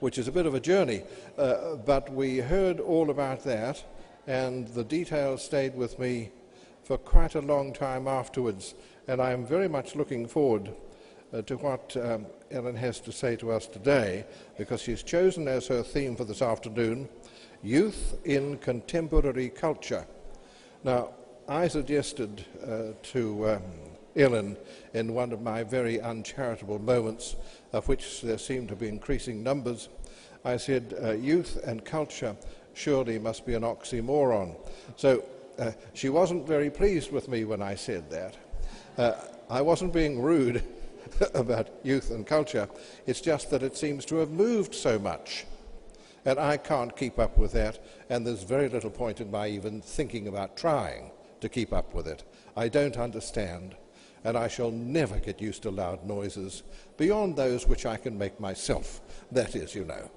which is a bit of a journey, but we heard all about that, and the details stayed with me for quite a long time afterwards, and I'm very much looking forward to what Ellyn has to say to us today, because she's chosen as her theme for this afternoon, Youth in Contemporary Culture. Now, I suggested to Ellyn in one of my very uncharitable moments, of which there seem to be increasing numbers, I said, youth and culture surely must be an oxymoron. So she wasn't very pleased with me when I said that. I wasn't being rude about youth and culture. It's just that it seems to have moved so much. And I can't keep up with that, and there's very little point in my even thinking about trying to keep up with it. I don't understand, and I shall never get used to loud noises beyond those which I can make myself. That is, you know.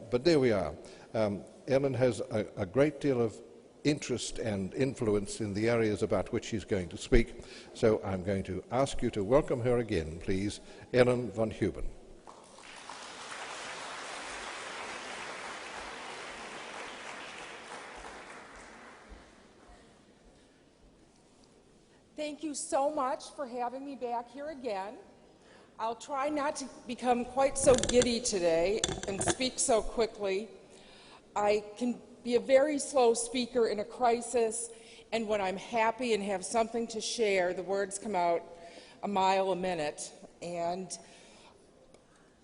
But there we are. Ellyn has a great deal of interest and influence in the areas about which she's going to speak, so I'm going to ask you to welcome her again, please, Ellyn von Huben. Thank you so much for having me back here again. I'll try not to become quite so giddy today and speak so quickly. I can be a very slow speaker in a crisis, and when I'm happy and have something to share, the words come out a mile a minute, and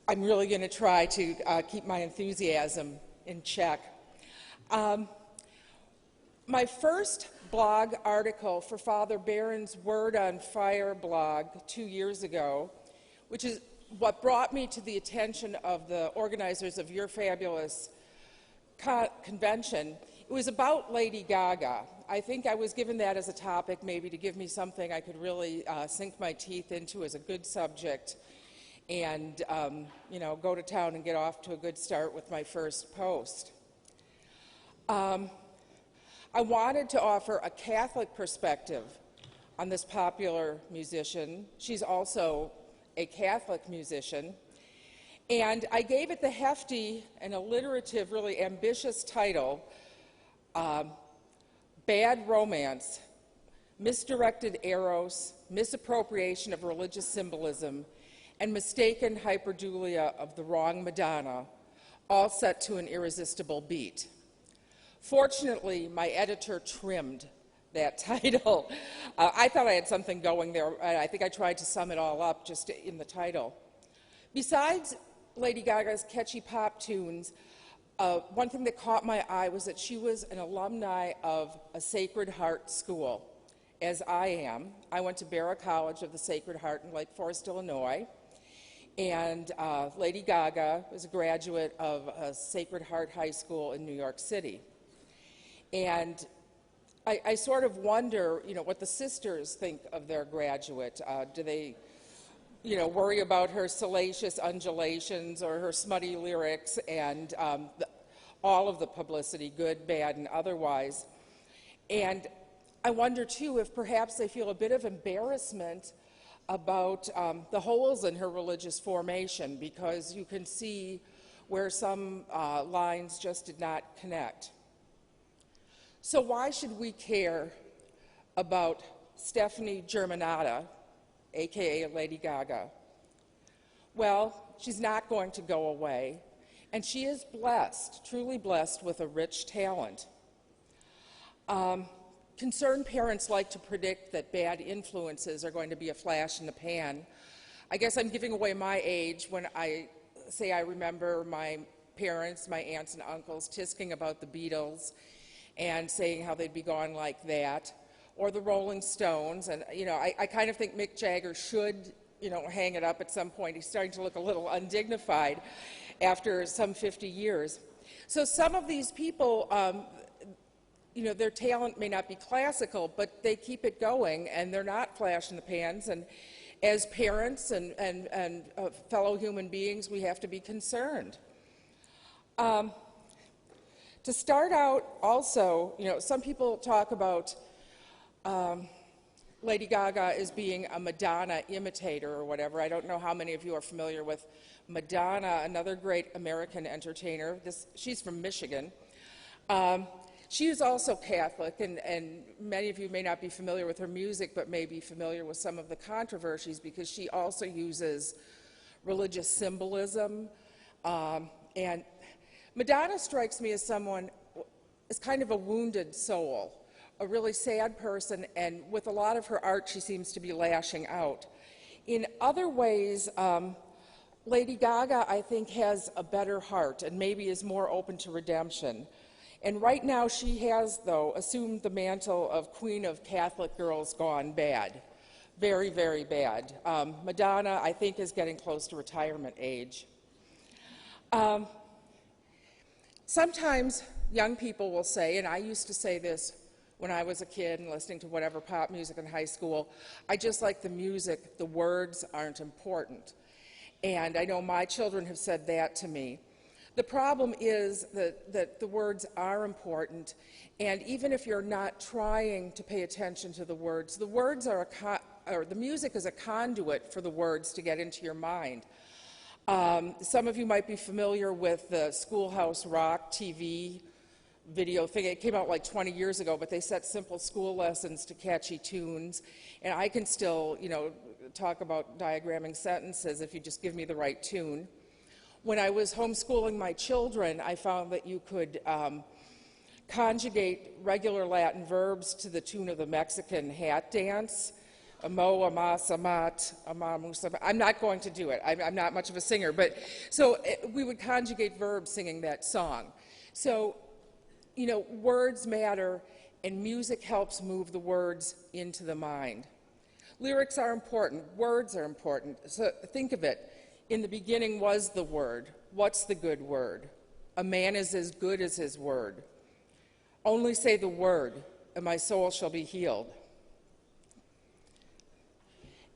I'm really going to try to keep my enthusiasm in check. My first blog article for Father Barron's Word on Fire blog 2 years ago, which is what brought me to the attention of the organizers of Your Fabulous convention. It was about Lady Gaga. I think I was given that as a topic maybe to give me something I could really sink my teeth into as a good subject and you know, go to town and get off to a good start with my first post. I wanted to offer a Catholic perspective on this popular musician. She's also a Catholic musician. And I gave it the hefty and alliterative, really ambitious title, Bad Romance, Misdirected Eros, Misappropriation of Religious Symbolism, and Mistaken Hyperdulia of the Wrong Madonna, all set to an irresistible beat. Fortunately, my editor trimmed that title. I thought I had something going there. I think I tried to sum it all up just in the title. Besides Lady Gaga's catchy pop tunes, one thing that caught my eye was that she was an alumni of a Sacred Heart school, as I am. I went to Barra College of the Sacred Heart in Lake Forest, Illinois, and Lady Gaga was a graduate of Sacred Heart High School in New York City. And I sort of wonder, you know, what the sisters think of their graduate. Do they, you know, worry about her salacious undulations or her smutty lyrics and all of the publicity, good, bad, and otherwise? And I wonder, too, if perhaps they feel a bit of embarrassment about the holes in her religious formation, because you can see where some lines just did not connect. So why should we care about Stephanie Germanotta, aka Lady Gaga? Well, she's not going to go away, and she is blessed, truly blessed, with a rich talent. Concerned parents like to predict that bad influences are going to be a flash in the pan. I guess I'm giving away my age when I say I remember my parents, my aunts and uncles, tisking about the Beatles and saying how they'd be gone like that, or the Rolling Stones. And, you know, I kind of think Mick Jagger should, you know, hang it up at some point. He's starting to look a little undignified after some 50 years. So some of these people, you know, their talent may not be classical, but they keep it going, and they're not flash in the pans. And as parents and fellow human beings, we have to be concerned. To start out, also, you know, some people talk about Lady Gaga as being a Madonna imitator or whatever. I don't know how many of you are familiar with Madonna, another great American entertainer. She's from Michigan. She is also Catholic, and many of you may not be familiar with her music, but may be familiar with some of the controversies because she also uses religious symbolism. And Madonna strikes me as someone, as kind of a wounded soul, a really sad person, and with a lot of her art, she seems to be lashing out. In other ways, Lady Gaga, I think, has a better heart and maybe is more open to redemption. And right now she has, though, assumed the mantle of Queen of Catholic Girls Gone Bad. Very, very bad. Madonna, I think, is getting close to retirement age. Sometimes young people will say, and I used to say this when I was a kid and listening to whatever pop music in high school, I just like the music, the words aren't important. And I know my children have said that to me. The problem is that the words are important, and even if you're not trying to pay attention to the words are the music is a conduit for the words to get into your mind. Some of you might be familiar with the Schoolhouse Rock TV video thing. It came out like 20 years ago, but they set simple school lessons to catchy tunes, and I can still, talk about diagramming sentences if you just give me the right tune. When I was homeschooling my children, I found that you could conjugate regular Latin verbs to the tune of the Mexican hat dance. Amo, amas, amat, amamus. I'm not going to do it. I'm not much of a singer, but so we would conjugate verbs singing that song. So, words matter, and music helps move the words into the mind. Lyrics are important. Words are important. So think of it. In the beginning was the Word. What's the good word? A man is as good as his word. Only say the word, and my soul shall be healed.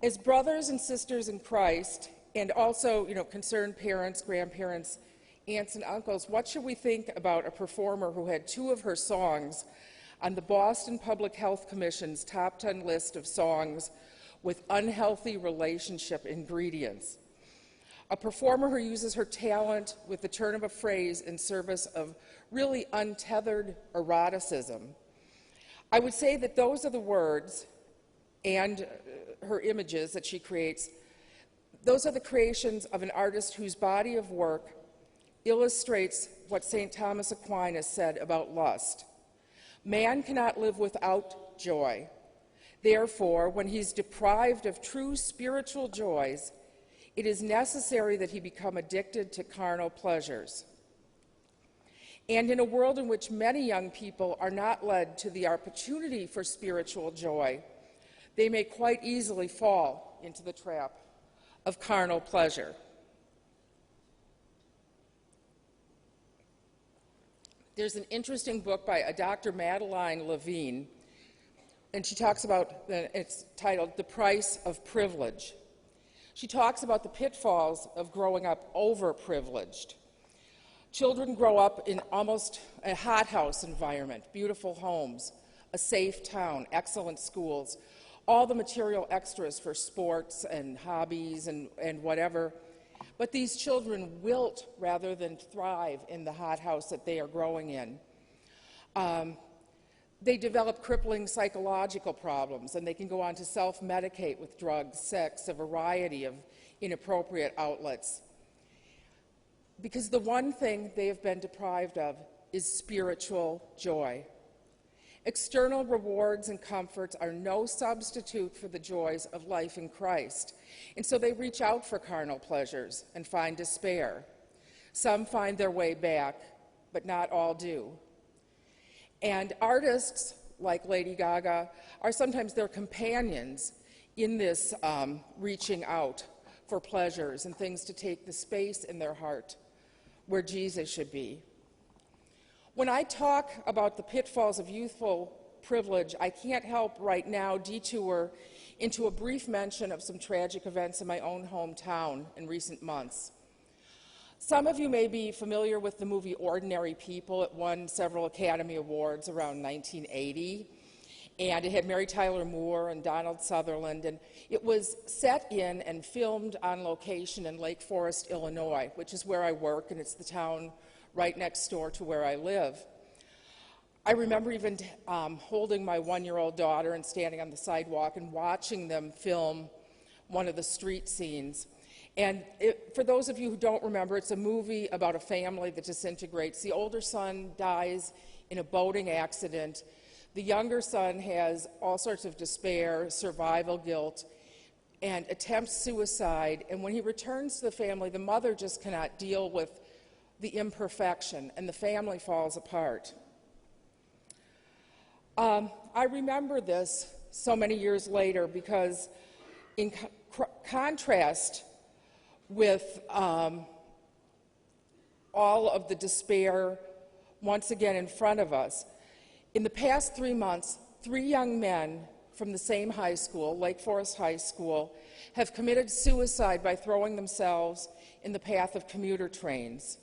As brothers and sisters in Christ, and also, concerned parents, grandparents, aunts and uncles, what should we think about a performer who had 2 of her songs on the Boston Public Health Commission's top 10 list of songs with unhealthy relationship ingredients? A performer who uses her talent with the turn of a phrase in service of really untethered eroticism. I would say that those are the words and her images that she creates. Those are the creations of an artist whose body of work illustrates what St. Thomas Aquinas said about lust. Man cannot live without joy. Therefore, when he's deprived of true spiritual joys, it is necessary that he become addicted to carnal pleasures. And in a world in which many young people are not led to the opportunity for spiritual joy, they may quite easily fall into the trap of carnal pleasure. There's an interesting book by a Dr. Madeline Levine, and she talks about, it's titled The Price of Privilege. She talks about the pitfalls of growing up overprivileged. Children grow up in almost a hothouse environment, beautiful homes, a safe town, excellent schools, all the material extras for sports and hobbies and whatever. But these children wilt rather than thrive in the hothouse that they are growing in. They develop crippling psychological problems, and they can go on to self-medicate with drugs, sex, a variety of inappropriate outlets. Because the one thing they have been deprived of is spiritual joy. External rewards and comforts are no substitute for the joys of life in Christ, and so they reach out for carnal pleasures and find despair. Some find their way back, but not all do. And artists like Lady Gaga are sometimes their companions in this reaching out for pleasures and things to take the space in their heart where Jesus should be. When I talk about the pitfalls of youthful privilege, I can't help right now detour into a brief mention of some tragic events in my own hometown in recent months. Some of you may be familiar with the movie Ordinary People. It won several Academy Awards around 1980. and it had Mary Tyler Moore and Donald Sutherland, and it was set in and filmed on location in Lake Forest, Illinois, which is where I work, and it's the town right next door to where I live. I remember even holding my one-year-old daughter and standing on the sidewalk and watching them film one of the street scenes. And for those of you who don't remember, it's a movie about a family that disintegrates. The older son dies in a boating accident. The younger son has all sorts of despair, survival guilt, and attempts suicide. And when he returns to the family, the mother just cannot deal with the imperfection, and the family falls apart. I remember this so many years later because in contrast with all of the despair once again in front of us, in the past 3 months, 3 young men from the same high school, Lake Forest High School, have committed suicide by throwing themselves in the path of commuter trains.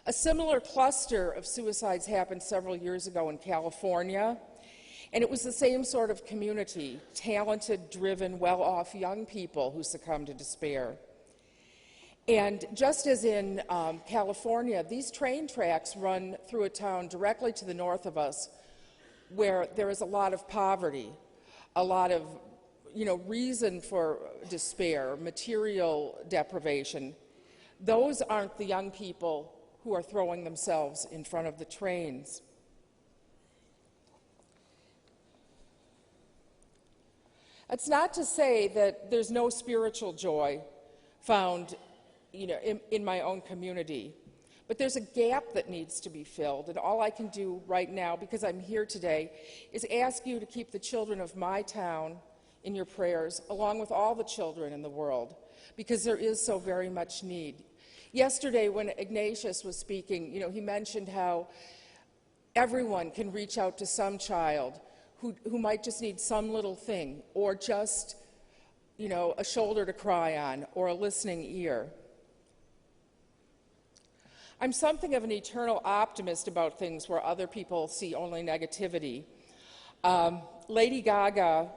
A similar cluster of suicides happened several years ago in California, and it was the same sort of community, talented, driven, well-off young people who succumbed to despair. And just as in California, these train tracks run through a town directly to the north of us where there is a lot of poverty, a lot of reason for despair, material deprivation. Those aren't the young people who are throwing themselves in front of the trains. It's not to say that there's no spiritual joy found in my own community, but there's a gap that needs to be filled, and all I can do right now, because I'm here today, is ask you to keep the children of my town in your prayers, along with all the children in the world, because there is so very much need. Yesterday, when Ignatius was speaking, he mentioned how everyone can reach out to some child who might just need some little thing, or just, a shoulder to cry on, or a listening ear. I'm something of an eternal optimist about things where other people see only negativity. Lady Gaga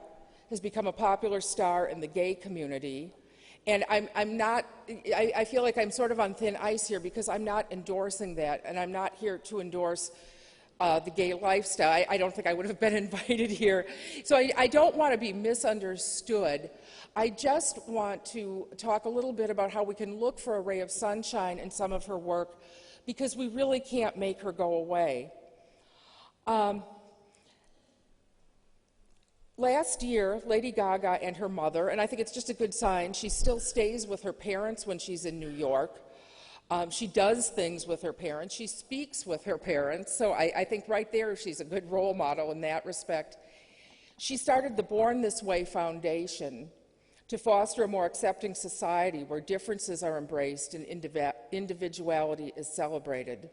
has become a popular star in the gay community. And I feel like I'm sort of on thin ice here because I'm not endorsing that, and I'm not here to endorse the gay lifestyle. I don't think I would have been invited here. So I don't want to be misunderstood. I just want to talk a little bit about how we can look for a ray of sunshine in some of her work, because we really can't make her go away. Last year, Lady Gaga and her mother, and I think it's just a good sign, she still stays with her parents when she's in New York. She does things with her parents. She speaks with her parents. So I think right there she's a good role model in that respect. She started the Born This Way Foundation to foster a more accepting society where differences are embraced and individuality is celebrated.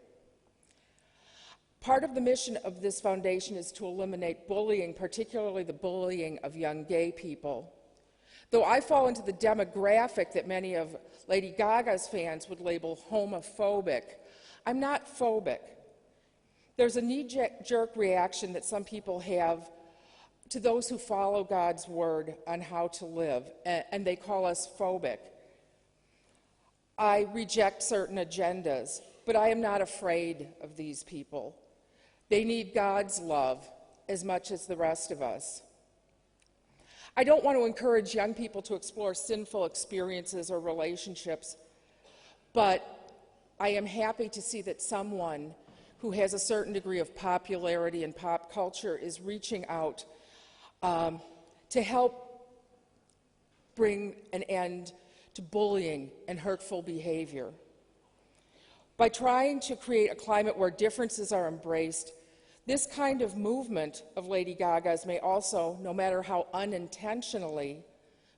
Part of the mission of this foundation is to eliminate bullying, particularly the bullying of young gay people. Though I fall into the demographic that many of Lady Gaga's fans would label homophobic, I'm not phobic. There's a knee-jerk reaction that some people have to those who follow God's word on how to live, and they call us phobic. I reject certain agendas, but I am not afraid of these people. They need God's love as much as the rest of us. I don't want to encourage young people to explore sinful experiences or relationships, but I am happy to see that someone who has a certain degree of popularity in pop culture is reaching out to help bring an end to bullying and hurtful behavior. By trying to create a climate where differences are embraced, this kind of movement of Lady Gaga's may also, no matter how unintentionally,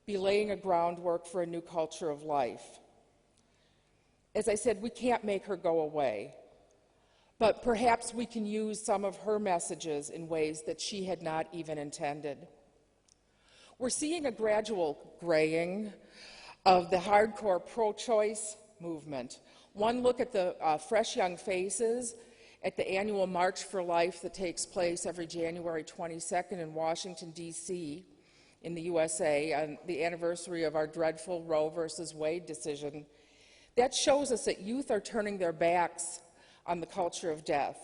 be laying a groundwork for a new culture of life. As I said, we can't make her go away, but perhaps we can use some of her messages in ways that she had not even intended. We're seeing a gradual graying of the hardcore pro-choice movement. One look at the fresh young faces at the annual March for Life that takes place every January 22nd in Washington, D.C. in the USA on the anniversary of our dreadful Roe versus Wade decision, that shows us that youth are turning their backs on the culture of death.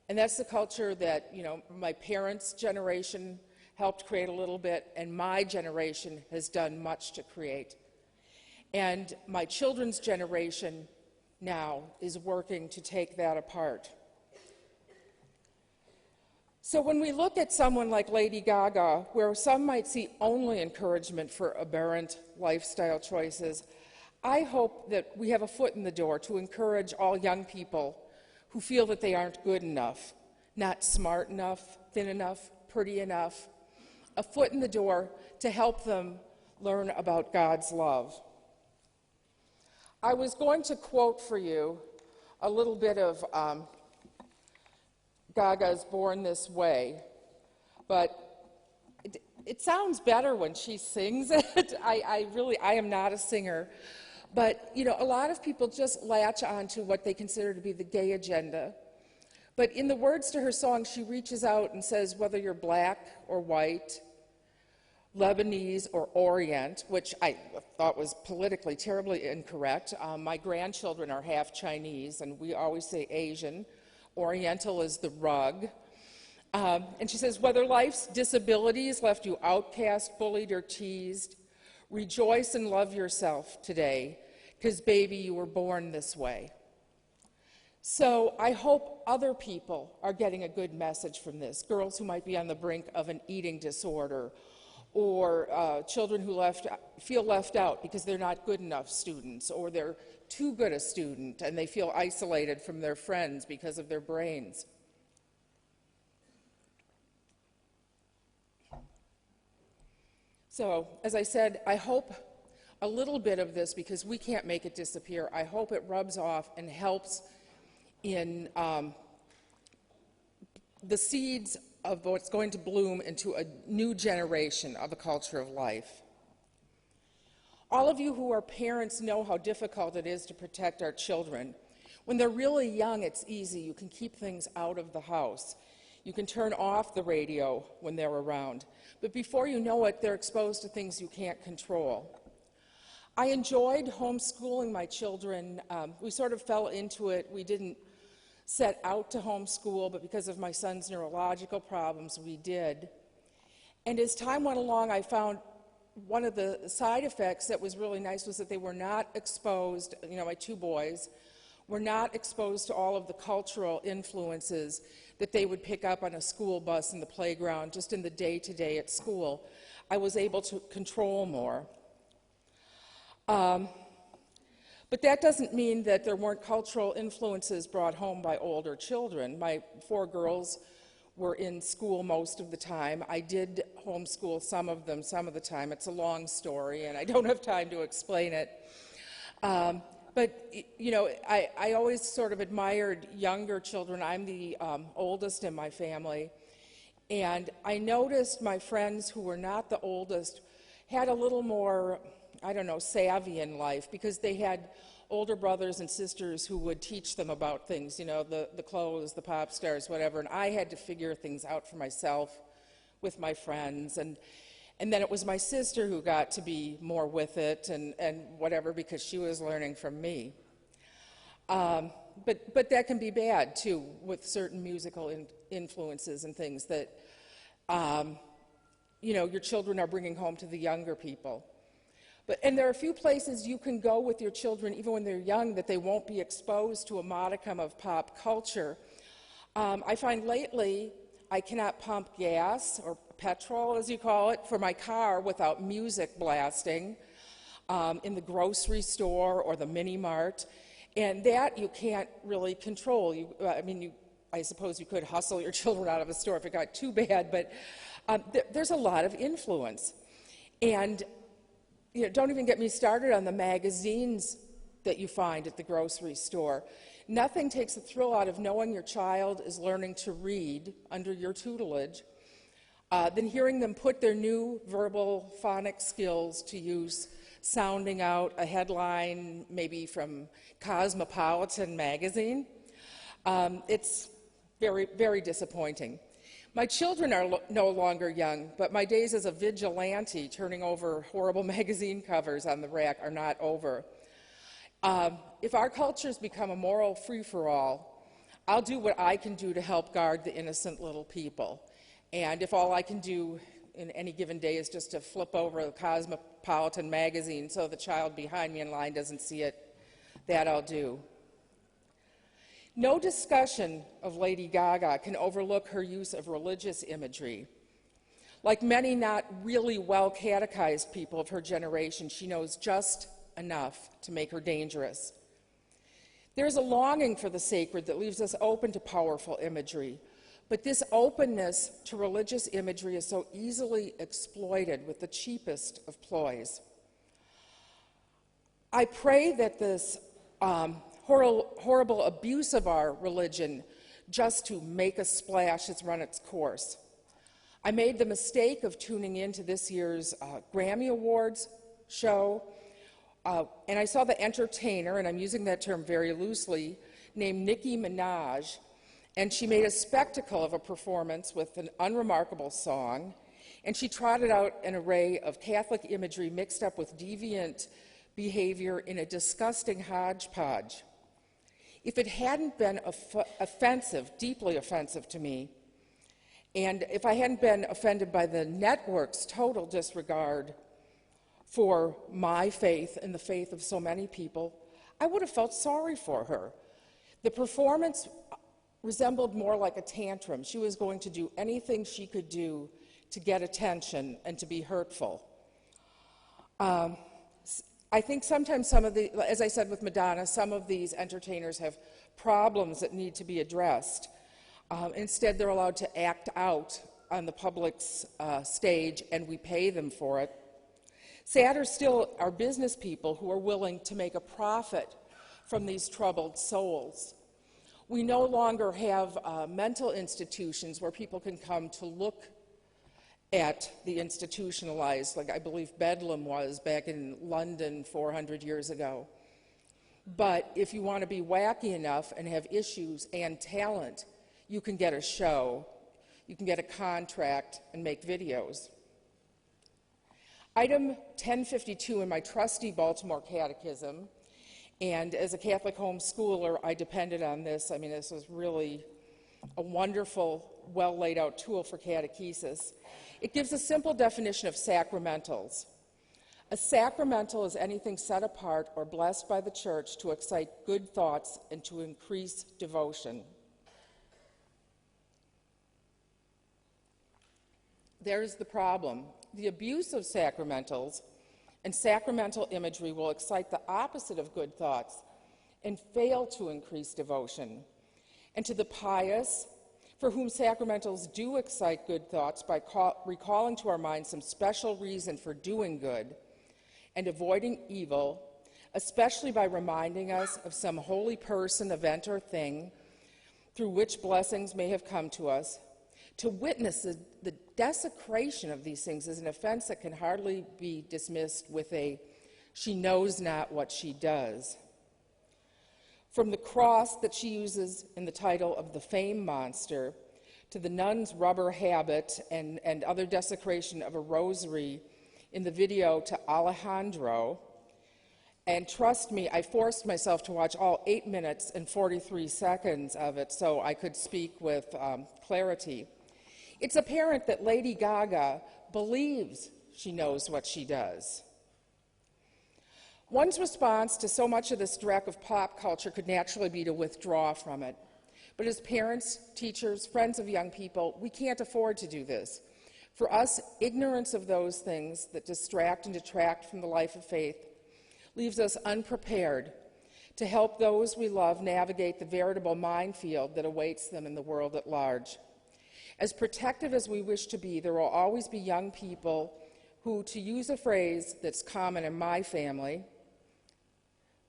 And that's the culture that, you know, my parents' generation helped create a little bit, and my generation has done much to create. And my children's generation now is working to take that apart. So when we look at someone like Lady Gaga, where some might see only encouragement for aberrant lifestyle choices, I hope that we have a foot in the door to encourage all young people who feel that they aren't good enough, not smart enough, thin enough, pretty enough, a foot in the door to help them learn about God's love. I was going to quote for you a little bit of Gaga's Born This Way, but it sounds better when she sings it. I am not a singer, but you know, a lot of people just latch on to what they consider to be the gay agenda. But in the words to her song, she reaches out and says, whether you're black or white, Lebanese or Orient, which I thought was politically terribly incorrect. My grandchildren are half Chinese, and we always say Asian. Oriental is the rug. And she says, whether life's disabilities left you outcast, bullied, or teased, rejoice and love yourself today, because baby, you were born this way. So I hope other people are getting a good message from this, girls who might be on the brink of an eating disorder, or children who feel left out because they're not good enough students, or they're too good a student and they feel isolated from their friends because of their brains. So, as I said, I hope a little bit of this, because we can't make it disappear, I hope it rubs off and helps in the seeds of what's going to bloom into a new generation of a culture of life. All of you who are parents know how difficult it is to protect our children. When they're really young, it's easy. You can keep things out of the house. You can turn off the radio when they're around. But before you know it, they're exposed to things you can't control. I enjoyed homeschooling my children. We sort of fell into it. We didn't set out to homeschool, but because of my son's neurological problems, we did. And as time went along, I found one of the side effects that was really nice was that they were not exposed, you know, my two boys were not exposed to all of the cultural influences that they would pick up on a school bus in the playground, just in the day-to-day at school. I was able to control more. But that doesn't mean that there weren't cultural influences brought home by older children. My 4 girls were in school most of the time. I did homeschool some of them some of the time. It's a long story, and I don't have time to explain it. But, you know, I always sort of admired younger children. I'm the oldest in my family. And I noticed my friends who were not the oldest had a little more, I don't know, savvy in life, because they had older brothers and sisters who would teach them about things, you know, the clothes, the pop stars, whatever, and I had to figure things out for myself with my friends, and then it was my sister who got to be more with it and whatever, because she was learning from me. But that can be bad, too, with certain musical influences and things that, you know, your children are bringing home to the younger people. And there are a few places you can go with your children, even when they're young, that they won't be exposed to a modicum of pop culture. I find lately I cannot pump gas, or petrol as you call it, for my car without music blasting in the grocery store or the mini mart. And that you can't really control. I suppose you could hustle your children out of a store if it got too bad, but there's a lot of influence. And you know, don't even get me started on the magazines that you find at the grocery store. Nothing takes the thrill out of knowing your child is learning to read under your tutelage than hearing them put their new verbal phonic skills to use, sounding out a headline maybe from Cosmopolitan magazine. It's very, very disappointing. My children are no longer young, but my days as a vigilante turning over horrible magazine covers on the rack are not over. If our cultures become a moral free-for-all, I'll do what I can do to help guard the innocent little people. And if all I can do in any given day is just to flip over the Cosmopolitan magazine so the child behind me in line doesn't see it, that I'll do. No discussion of Lady Gaga can overlook her use of religious imagery. Like many not really well-catechized people of her generation, she knows just enough to make her dangerous. There's a longing for the sacred that leaves us open to powerful imagery, but this openness to religious imagery is so easily exploited with the cheapest of ploys. I pray that this horrible abuse of our religion just to make a splash has run its course. I made the mistake of tuning into this year's Grammy Awards show, and I saw the entertainer, and I'm using that term very loosely, named Nicki Minaj, and she made a spectacle of a performance with an unremarkable song, and she trotted out an array of Catholic imagery mixed up with deviant behavior in a disgusting hodgepodge. If it hadn't been offensive, deeply offensive to me, and if I hadn't been offended by the network's total disregard for my faith and the faith of so many people, I would have felt sorry for her. The performance resembled more like a tantrum. She was going to do anything she could do to get attention and to be hurtful. I think sometimes as I said with Madonna, some of these entertainers have problems that need to be addressed. Instead, they're allowed to act out on the public's stage, and we pay them for it. Sadder still are business people who are willing to make a profit from these troubled souls. We no longer have mental institutions where people can come to look at the institutionalized, like I believe Bedlam was back in London 400 years ago. But if you want to be wacky enough and have issues and talent, you can get a show, you can get a contract and make videos. Item 1052 in my trusty Baltimore Catechism, and as a Catholic homeschooler, I depended on this. I mean, this was really a wonderful, well laid out tool for catechesis. It gives a simple definition of sacramentals. A sacramental is anything set apart or blessed by the church to excite good thoughts and to increase devotion. There's the problem. The abuse of sacramentals and sacramental imagery will excite the opposite of good thoughts and fail to increase devotion. And to the pious, for whom sacramentals do excite good thoughts by recalling to our minds some special reason for doing good and avoiding evil, especially by reminding us of some holy person, event, or thing through which blessings may have come to us, to witness the desecration of these things is an offense that can hardly be dismissed with a "she knows not what she does." From the cross that she uses in the title of The Fame Monster, to the nun's rubber habit and other desecration of a rosary in the video to Alejandro. And trust me, I forced myself to watch all 8 minutes and 43 seconds of it so I could speak with clarity. It's apparent that Lady Gaga believes she knows what she does. One's response to so much of this dreck of pop culture could naturally be to withdraw from it. But as parents, teachers, friends of young people, we can't afford to do this. For us, ignorance of those things that distract and detract from the life of faith leaves us unprepared to help those we love navigate the veritable minefield that awaits them in the world at large. As protective as we wish to be, there will always be young people who, to use a phrase that's common in my family,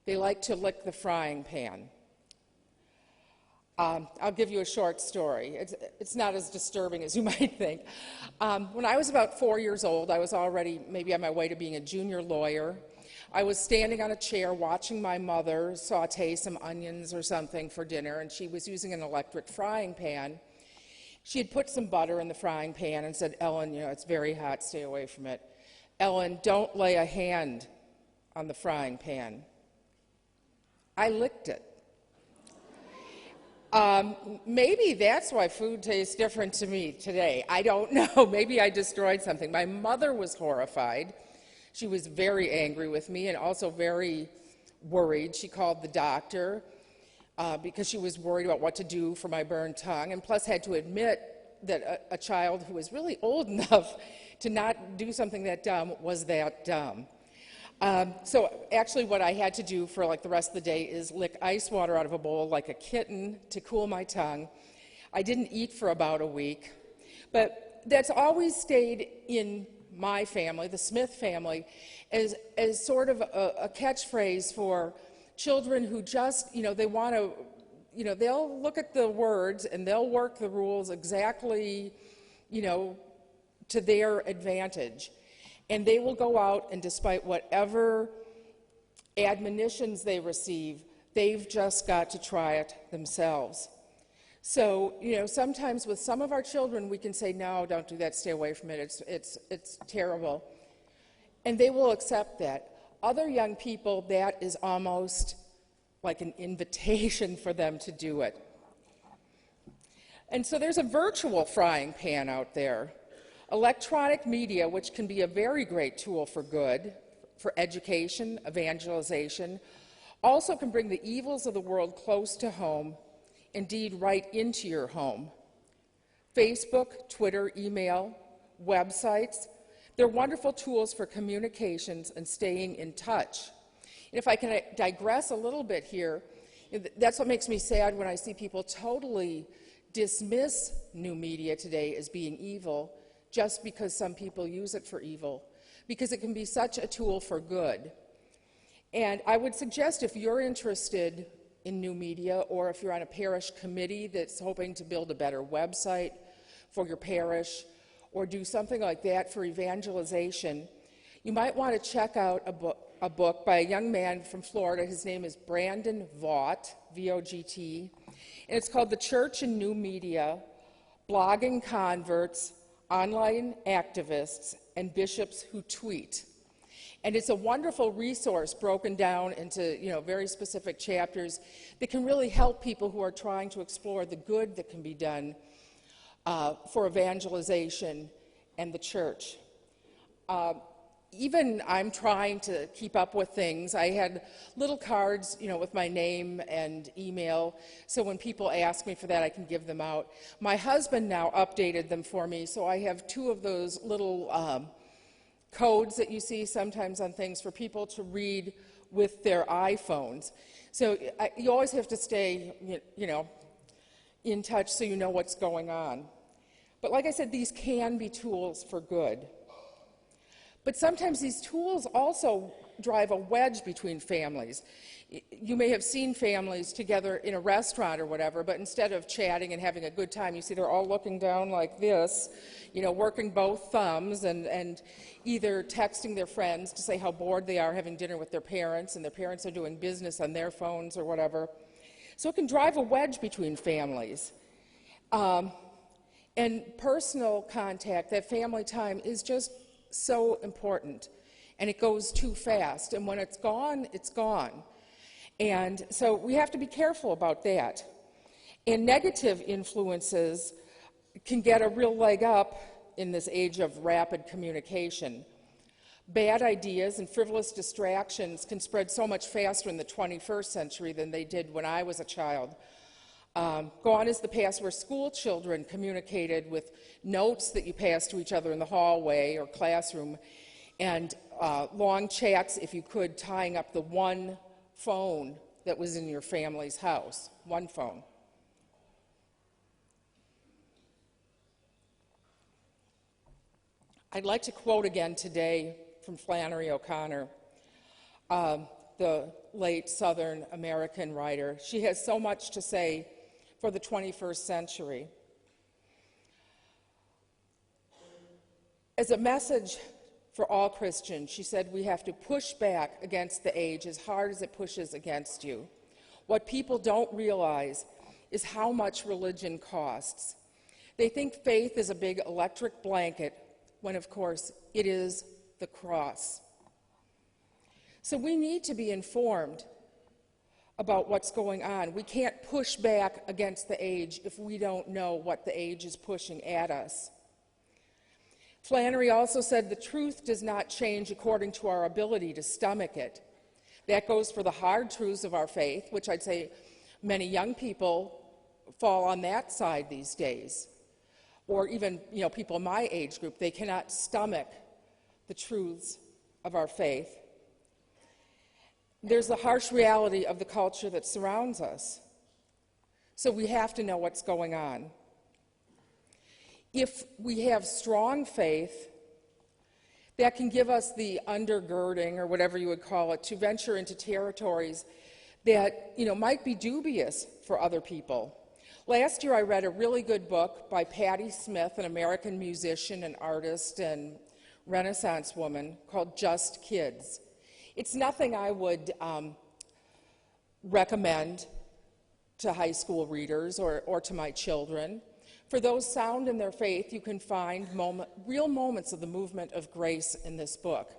they like to lick the frying pan. I'll give you a short story. It's not as disturbing as you might think. When I was about 4 years old, I was already maybe on my way to being a junior lawyer. I was standing on a chair watching my mother saute some onions or something for dinner, and she was using an electric frying pan. She had put some butter in the frying pan and said, "Ellen, it's very hot, stay away from it. Ellen, don't lay a hand on the frying pan." I licked it. Maybe that's why food tastes different to me today. I don't know. Maybe I destroyed something. My mother was horrified. She was very angry with me and also very worried. She called the doctor because she was worried about what to do for my burned tongue, and plus had to admit that a child who was really old enough to not do something that dumb was that dumb. So actually what I had to do for like the rest of the day is lick ice water out of a bowl like a kitten to cool my tongue. I didn't eat for about a week, but that's always stayed in my family, the Smith family, as sort of a catchphrase for children who just, they want to, they'll look at the words and they'll work the rules exactly, to their advantage. And they will go out, and despite whatever admonitions they receive, they've just got to try it themselves. So, sometimes with some of our children, we can say, "No, don't do that, stay away from it, it's terrible." And they will accept that. Other young people, that is almost like an invitation for them to do it. And so there's a virtual frying pan out there. Electronic media, which can be a very great tool for good, for education, evangelization, also can bring the evils of the world close to home, indeed right into your home. Facebook, Twitter, email, websites, they're wonderful tools for communications and staying in touch. And if I can digress a little bit here, that's what makes me sad when I see people totally dismiss new media today as being evil, just because some people use it for evil, because it can be such a tool for good. And I would suggest, if you're interested in new media, or if you're on a parish committee that's hoping to build a better website for your parish, or do something like that for evangelization, you might want to check out a book by a young man from Florida. His name is Brandon Vaught, V-O-G-T, and it's called The Church in New Media, Blogging Converts, Online Activists, and Bishops Who Tweet. And it's a wonderful resource broken down into very specific chapters that can really help people who are trying to explore the good that can be done for evangelization and the church. Even I'm trying to keep up with things. I had little cards, with my name and email, so when people ask me for that, I can give them out. My husband now updated them for me, so I have 2 of those little codes that you see sometimes on things for people to read with their iPhones. So you always have to stay, in touch so you know what's going on. But like I said, these can be tools for good. But sometimes these tools also drive a wedge between families. You may have seen families together in a restaurant or whatever, but instead of chatting and having a good time, you see they're all looking down like this, working both thumbs and either texting their friends to say how bored they are having dinner with their parents, and their parents are doing business on their phones or whatever. So it can drive a wedge between families. And personal contact, that family time, is just so important, and it goes too fast, and when it's gone, it's gone. And so we have to be careful about that. And negative influences can get a real leg up in this age of rapid communication. Bad ideas and frivolous distractions can spread so much faster in the 21st century than they did when I was a child. Gone is the past where school children communicated with notes that you passed to each other in the hallway or classroom, and long chats, if you could, tying up the one phone that was in your family's house, one phone. I'd like to quote again today from Flannery O'Connor, the late Southern American writer. She has so much to say for the 21st century. As a message for all Christians. She said we have to push back against the age as hard as it pushes against you. What people don't realize is how much religion costs. They think faith is a big electric blanket, when of course it is the cross. So we need to be informed about what's going on. We can't push back against the age if we don't know what the age is pushing at us. Flannery also said the truth does not change according to our ability to stomach it. That goes for the hard truths of our faith, which I'd say many young people fall on that side these days. Or even, people in my age group, they cannot stomach the truths of our faith. There's the harsh reality of the culture that surrounds us. So we have to know what's going on. If we have strong faith, that can give us the undergirding, or whatever you would call it, to venture into territories that, might be dubious for other people. Last year I read a really good book by Patti Smith, an American musician and artist and Renaissance woman, called Just Kids. It's nothing I would recommend to high school readers or to my children. For those sound in their faith, you can find real moments of the movement of grace in this book.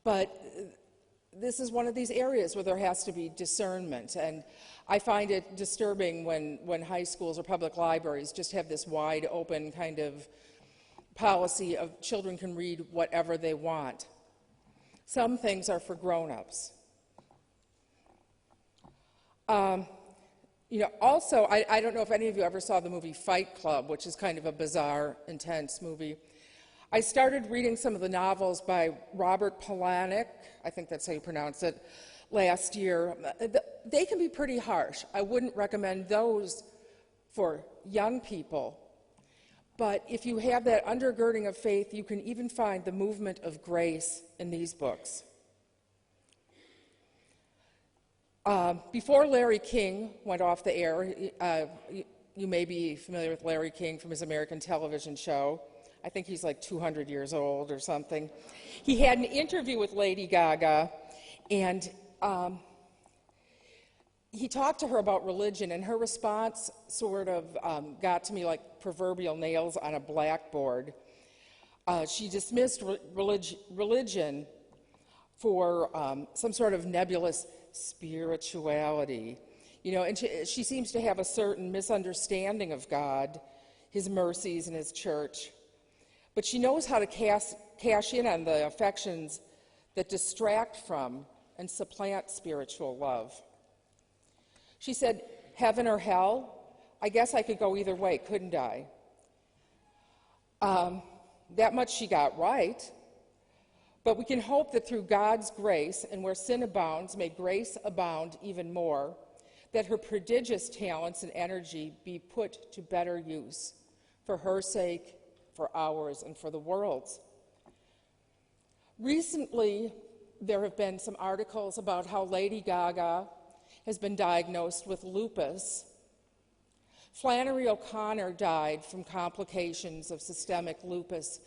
But this is one of these areas where there has to be discernment, and I find it disturbing when high schools or public libraries just have this wide open kind of policy of children can read whatever they want. Some things are for grown-ups. Also, I don't know if any of you ever saw the movie Fight Club, which is kind of a bizarre, intense movie. I started reading some of the novels by Robert Palahniuk, I think that's how you pronounce it, last year. They can be pretty harsh. I wouldn't recommend those for young people. But if you have that undergirding of faith, you can even find the movement of grace in these books. Before Larry King went off the air, you may be familiar with Larry King from his American television show. I think he's like 200 years old or something. He had an interview with Lady Gaga, and he talked to her about religion, and her response sort of got to me like proverbial nails on a blackboard. She dismissed religion for some sort of nebulous spirituality, and she seems to have a certain misunderstanding of God, his mercies, and his church. But she knows how to cash in on the affections that distract from and supplant spiritual love. She said, heaven or hell? I guess I could go either way, couldn't I? That much she got right. But we can hope that through God's grace, and where sin abounds, may grace abound even more, that her prodigious talents and energy be put to better use for her sake, for ours, and for the world's. Recently, there have been some articles about how Lady Gaga has been diagnosed with lupus. Flannery O'Connor died from complications of systemic lupus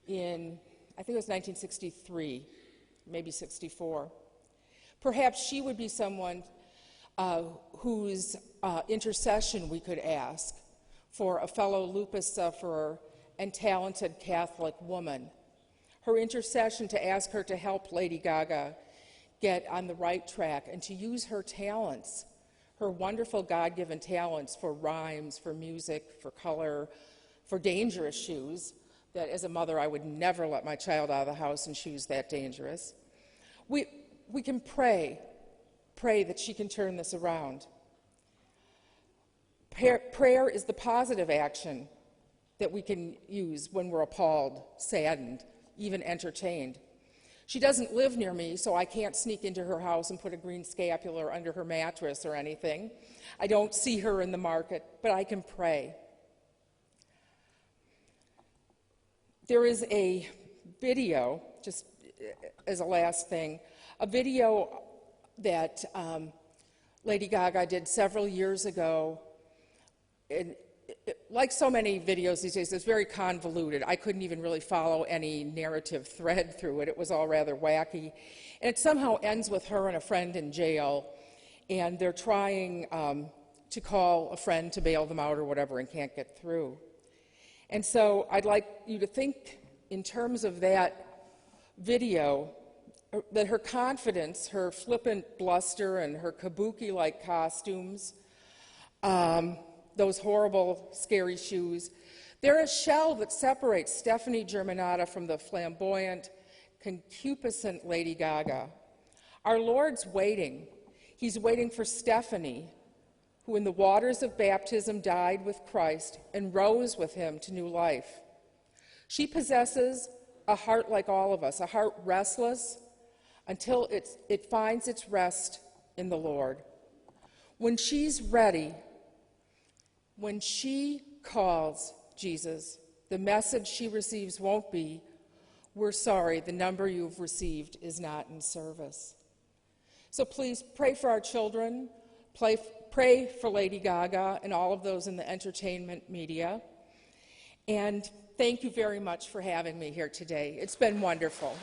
in, I think it was 1963, maybe 64. Perhaps she would be someone whose intercession we could ask for a fellow lupus sufferer and talented Catholic woman. Her intercession to ask her to help Lady Gaga get on the right track and to use her talents, her wonderful God-given talents for rhymes, for music, for color, for dangerous shoes, that as a mother I would never let my child out of the house in shoes that dangerous. We can pray that she can turn this around. Prayer is the positive action that we can use when we're appalled, saddened, even entertained. She doesn't live near me, so I can't sneak into her house and put a green scapular under her mattress or anything. I don't see her in the market, but I can pray. There is a video, just as a last thing, a video that Lady Gaga did several years ago. And like so many videos these days, it's very convoluted. I couldn't even really follow any narrative thread through it. It was all rather wacky. And it somehow ends with her and a friend in jail, and they're trying to call a friend to bail them out or whatever and can't get through. And so I'd like you to think in terms of that video, that her confidence, her flippant bluster, and her kabuki-like costumes, those horrible, scary shoes, they're a shell that separates Stephanie Germanotta from the flamboyant, concupiscent Lady Gaga. Our Lord's waiting. He's waiting for Stephanie, who in the waters of baptism died with Christ and rose with him to new life. She possesses a heart like all of us, a heart restless until it finds its rest in the Lord. When she's ready, when she calls Jesus, the message she receives won't be, "We're sorry, the number you've received is not in service." So please pray for our children, pray for Lady Gaga and all of those in the entertainment media. And thank you very much for having me here today. It's been wonderful.